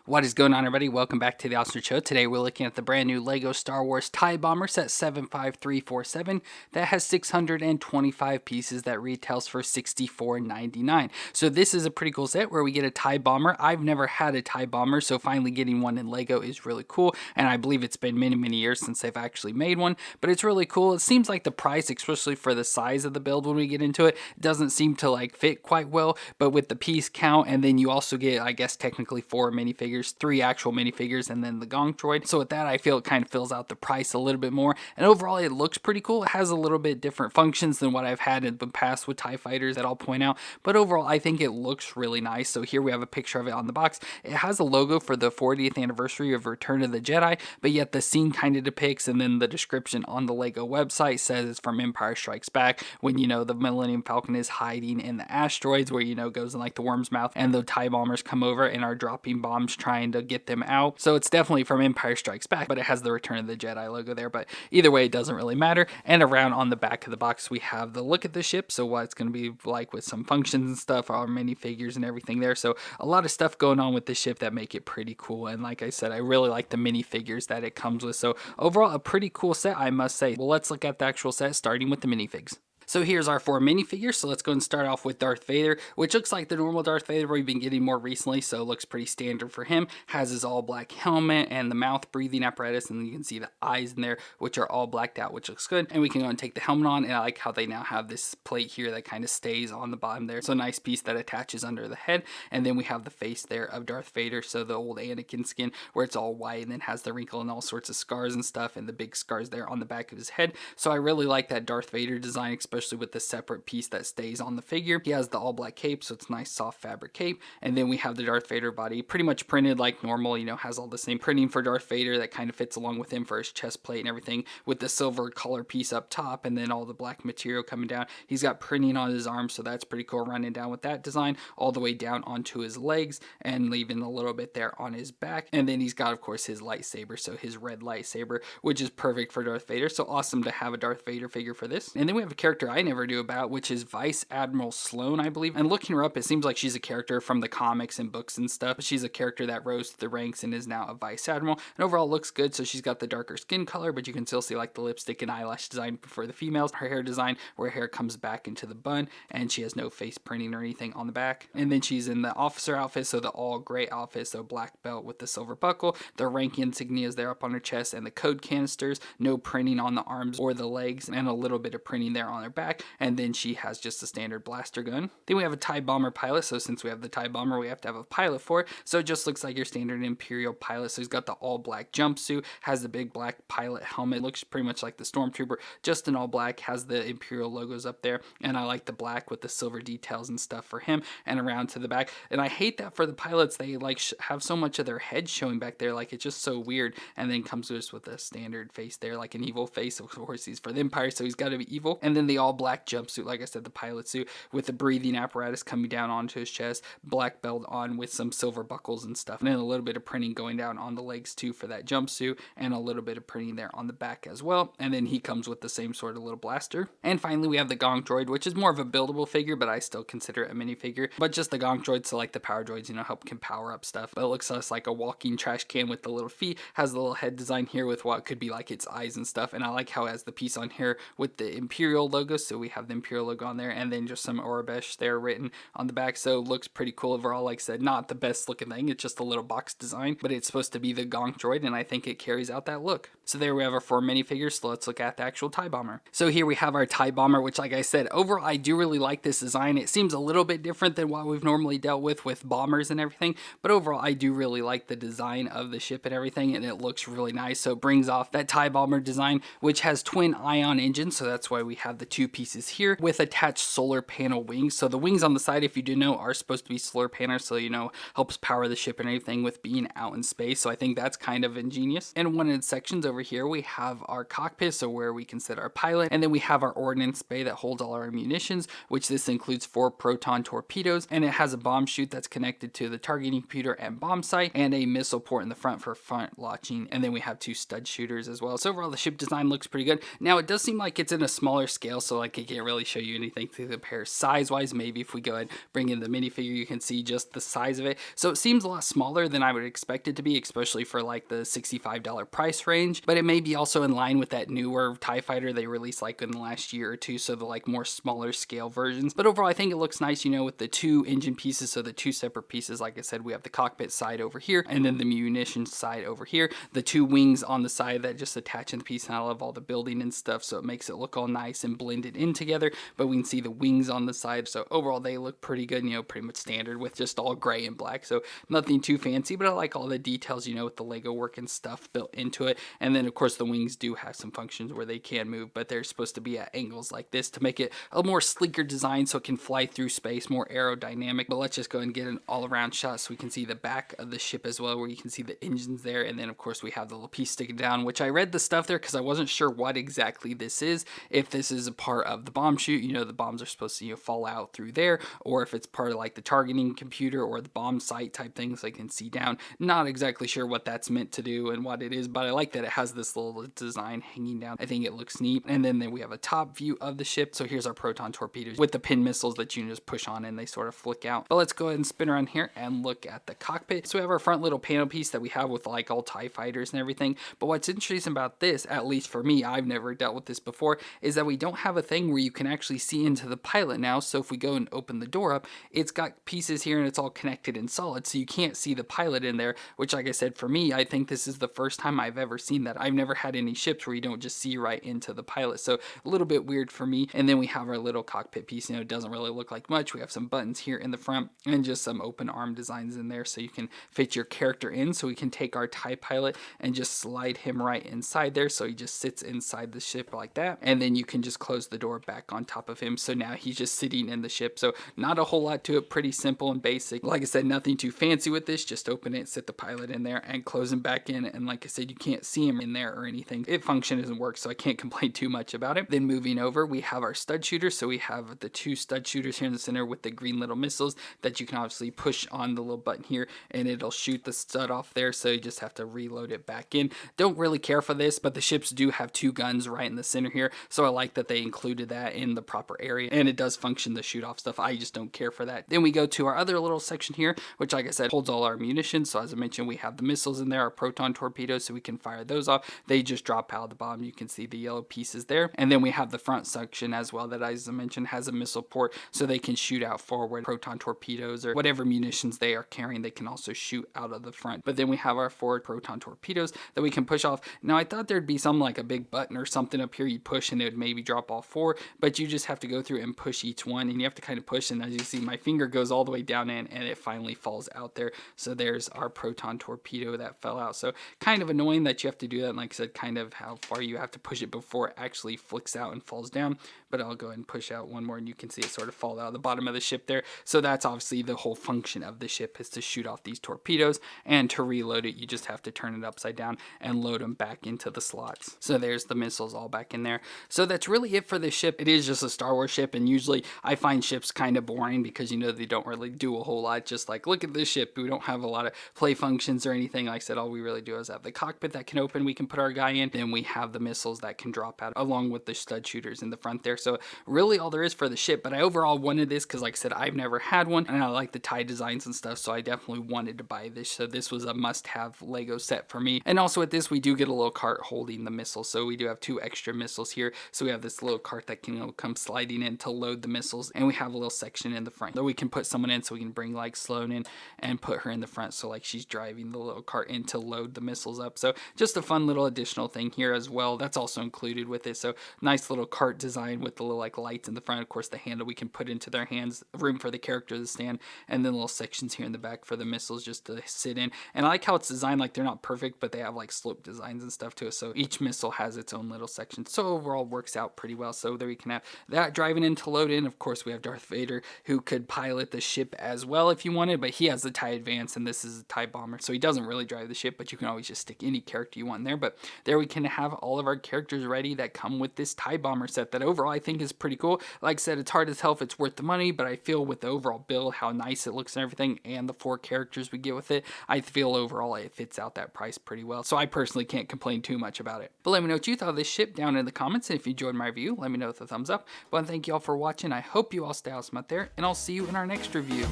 What is going on, everybody? Welcome back to the Austin Show. Today we're looking at the brand new LEGO Star Wars TIE Bomber set 75347 that has 625 pieces that retails for $64.99. So this is a pretty cool set where we get a TIE Bomber. I've never had a TIE Bomber, so finally getting one in LEGO is really cool, and I believe it's been many years since they've actually made one, but it's really cool. It seems like the price, especially for the size of the build when we get into it, doesn't seem to like fit quite well, but with the piece count, and then you also get, I guess, technically 4 minifigures, 3 actual minifigures, and then the GONK Droid. So with that, I feel it kind of fills out the price a little bit more, and overall it looks pretty cool. It has a little bit different functions than what I've had in the past with TIE fighters that I'll point out, but overall I think it looks really nice. So here we have a picture of it on the box. It has a logo for the 40th anniversary of Return of the Jedi, but yet the scene kind of depicts, and then the description on the LEGO website says it's from Empire Strikes Back, when, you know, the Millennium Falcon is hiding in the asteroids where, you know, goes in like the worm's mouth, and the TIE bombers come over and are dropping bombs trying to get them out. So it's definitely from Empire Strikes Back, but it has the Return of the Jedi logo there. But either way, it doesn't really matter. And around on the back of the box, we have the look at the ship, so what it's going to be like with some functions and stuff, our minifigures and everything there. So a lot of stuff going on with the ship that make it pretty cool. And like I said, I really like the minifigures that it comes with. So overall, a pretty cool set, I must say. Well, let's look at the actual set, starting with the minifigs. So here's our 4 minifigures. So let's go and start off with Darth Vader, which looks like the normal Darth Vader we've been getting more recently, so it looks pretty standard for him. Has his all black helmet and the mouth breathing apparatus, and then you can see the eyes in there, which are all blacked out, which looks good. And we can go and take the helmet on, and I like how they now have this plate here that kind of stays on the bottom there. So a nice piece that attaches under the head. And then we have the face there of Darth Vader, so the old Anakin skin where it's all white and then has the wrinkle and all sorts of scars and stuff, and the big scars there on the back of his head. So I really like that Darth Vader design, especially with the separate piece that stays on the figure. He has the all black cape, so it's nice soft fabric cape, and then we have the Darth Vader body pretty much printed like normal, you know, has all the same printing for Darth Vader that kind of fits along with him for his chest plate and everything, with the silver collar piece up top and then all the black material coming down. He's got printing on his arms, so that's pretty cool, running down with that design all the way down onto his legs and leaving a little bit there on his back. And then he's got, of course, his lightsaber, so his red lightsaber, which is perfect for Darth Vader. So awesome to have a Darth Vader figure for this. And then we have a character I never knew about, which is Vice Admiral Sloane, I believe. And looking her up, it seems like she's a character from the comics and books and stuff. But she's a character that rose to the ranks and is now a Vice Admiral. And overall looks good. So she's got the darker skin color, but you can still see like the lipstick and eyelash design for the females. Her hair design, where her hair comes back into the bun, and she has no face printing or anything on the back. And then she's in the officer outfit, so the all gray outfit, so black belt with the silver buckle. The rank insignia is there up on her chest, and the code canisters, no printing on the arms or the legs, and a little bit of printing there on her back. And then she has just a standard blaster gun. Then we have a TIE Bomber pilot, so since we have the TIE Bomber, we have to have a pilot for it. So it just looks like your standard Imperial pilot. So he's got the all black jumpsuit, has the big black pilot helmet, looks pretty much like the Stormtrooper, just in all black, has the Imperial logos up there, and I like the black with the silver details and stuff for him, and around to the back. And I hate that for the pilots, they like have so much of their head showing back there, like it's just so weird. And then comes just with a standard face there, like an evil face. Of course, he's for the Empire, so he's got to be evil. And then the all black jumpsuit, like I said, the pilot suit with the breathing apparatus coming down onto his chest, black belt on with some silver buckles and stuff, and then a little bit of printing going down on the legs too for that jumpsuit, and a little bit of printing there on the back as well. And then he comes with the same sort of little blaster. And finally, we have the GONK Droid, which is more of a buildable figure, but I still consider it a minifigure. But just the GONK Droid, so like the power droids, you know, can power up stuff. But it looks less like a walking trash can with the little feet. Has the little head design here with what could be like its eyes and stuff. And I like how it has the piece on here with the Imperial logo, so we have the Imperial logo on there, and then just some Orabesh there written on the back. So it looks pretty cool overall. Like I said, not the best looking thing, it's just a little box design, but it's supposed to be the GONK Droid, and I think it carries out that look. So there we have our 4 minifigures. So let's look at the actual TIE Bomber. So here we have our TIE Bomber, which, like I said, overall I do really like this design. It seems a little bit different than what we've normally dealt with bombers and everything, but overall I do really like the design of the ship and everything, and it looks really nice. So it brings off that TIE Bomber design, which has twin ion engines, so that's why we have the 2 pieces here with attached solar panel wings. So the wings on the side, if you do know, are supposed to be solar panels, so you know, helps power the ship and everything with being out in space. So I think that's kind of ingenious. And one of the sections over here, we have our cockpit, so where we can set our pilot, and then we have our ordnance bay that holds all our munitions, which this includes 4 proton torpedoes, and it has a bomb chute that's connected to the targeting computer and bomb sight, and a missile port in the front for front launching, and then we have 2 stud shooters as well. So overall the ship design looks pretty good. Now it does seem like it's in a smaller scale, so like I can't really show you anything to compare size wise. Maybe if we go ahead and bring in the minifigure, you can see just the size of it. So it seems a lot smaller than I would expect it to be, especially for like the $65 price range, but it may be also in line with that newer TIE fighter they released like in the last year or two, so the like more smaller scale versions. But overall I think it looks nice, you know, with the two engine pieces, so the two separate pieces. Like I said, we have the cockpit side over here and then the munitions side over here, the two wings on the side that just attach in the piece, and I love all the building and stuff, so it makes it look all nice and blended in together. But we can see the wings on the side, so overall they look pretty good, you know, pretty much standard with just all gray and black, so nothing too fancy, but I like all the details, you know, with the Lego work and stuff built into it. And then of course the wings do have some functions where they can move, but they're supposed to be at angles like this to make it a more sleeker design so it can fly through space, more aerodynamic. But let's just go and get an all-around shot so we can see the back of the ship as well, where you can see the engines there, and then of course we have the little piece sticking down, which I read the stuff there because I wasn't sure what exactly this is, if this is a part of the bomb chute, you know, the bombs are supposed to, you know, fall out through there, or if it's part of like the targeting computer or the bomb sight type thing so I can see down. Not exactly sure what that's meant to do and what it is, but I like that it has this little design hanging down. I think it looks neat. And then we have a top view of the ship. So here's our proton torpedoes with the pin missiles that you can just push on and they sort of flick out. But let's go ahead and spin around here and look at the cockpit. So we have our front little panel piece that we have with like all TIE fighters and everything. But what's interesting about this, at least for me, I've never dealt with this before, is that we don't have a thing where you can actually see into the pilot now. So if we go and open the door up, it's got pieces here and it's all connected in solid, so you can't see the pilot in there, which like I said, for me, I think this is the first time I've ever seen that. I've never had any ships where you don't just see right into the pilot, so a little bit weird for me. And then we have our little cockpit piece. You know, it doesn't really look like much. We have some buttons here in the front and just some open arm designs in there so you can fit your character in. So we can take our TIE pilot and just slide him right inside there, so he just sits inside the ship like that, and then you can just close the door back on top of him, so now he's just sitting in the ship. So not a whole lot to it, pretty simple and basic. Like I said, nothing too fancy with this, just open it, sit the pilot in there and close him back in. And like I said, you can't see him in there or anything. It functions and works, so I can't complain too much about it. Then moving over, we have our stud shooter. So we have the two stud shooters here in the center with the green little missiles that you can obviously push on the little button here and it'll shoot the stud off there, so you just have to reload it back in. Don't really care for this, but the ships do have two guns right in the center here, so I like that they included that in the proper area, and it does function to shoot off stuff. I just don't care for that. Then we go to our other little section here, which like I said holds all our munitions. So as I mentioned, we have the missiles in there, our proton torpedoes, so we can fire those off. They just drop out of the bottom. You can see the yellow pieces there. And then we have the front section as well that, as I mentioned, has a missile port, so they can shoot out forward proton torpedoes or whatever munitions they are carrying. They can also shoot out of the front. But then we have our forward proton torpedoes that we can push off. Now I thought there'd be some like a big button or something up here you'd push and it would maybe drop all four, but you just have to go through and push each one, and you have to kind of push, and as you see my finger goes all the way down in and it finally falls out there. So there's our proton torpedo that fell out. So kind of annoying that you have to do that, and like I said, kind of how far you have to push it before it actually flicks out and falls down. But I'll go ahead and push out one more and you can see it sort of fall out of the bottom of the ship there. So that's obviously the whole function of the ship, is to shoot off these torpedoes, and to reload it you just have to turn it upside down and load them back into the slots. So there's the missiles all back in there. So that's really it for this ship. It is just a Star Wars ship, and usually I find ships kind of boring because, you know, they don't really do a whole lot. Just like, look at this ship, we don't have a lot of play functions or anything. Like I said, all we really do is have the cockpit that can open, we can put our guy in, then we have the missiles that can drop out along with the stud shooters in the front there. So really all there is for the ship. But I overall wanted this because, like I said, I've never had one and I like the TIE designs and stuff, so I definitely wanted to buy this. So this was a must-have Lego set for me. And also with this we do get a little cart holding the missiles, so we do have two extra missiles here. So we have this little cart that can, you know, come sliding in to load the missiles, and we have a little section in the front that we can put someone in, so we can bring like Sloane in and put her in the front, so like she's driving the little cart in to load the missiles up. So just a fun little additional thing here as well, that's also included with it. So nice little cart design with the little like lights in the front, of course the handle we can put into their hands, room for the character to stand, and then little sections here in the back for the missiles just to sit in. And I like how it's designed, like they're not perfect, but they have like slope designs and stuff to it, so each missile has its own little section. So overall works out pretty well. So there we can have that driving in to load in. Of course we have Darth Vader, who could pilot the ship as well if you wanted, but he has the TIE Advance and this is a TIE Bomber, so he doesn't really drive the ship, but you can always just stick any character you want in there. But there we can have all of our characters ready that come with this TIE Bomber set that overall I think is pretty cool. Like I said, it's hard to tell if it's worth the money, but I feel with the overall build, how nice it looks and everything, and the 4 characters we get with it, I feel overall it fits out that price pretty well. So I personally can't complain too much about it. But let me know what you thought of this ship down in the comments, and if you enjoyed my review, let me know with a thumbs up. But thank you all for watching. I hope you all stay awesome out there, and I'll see you in our next review.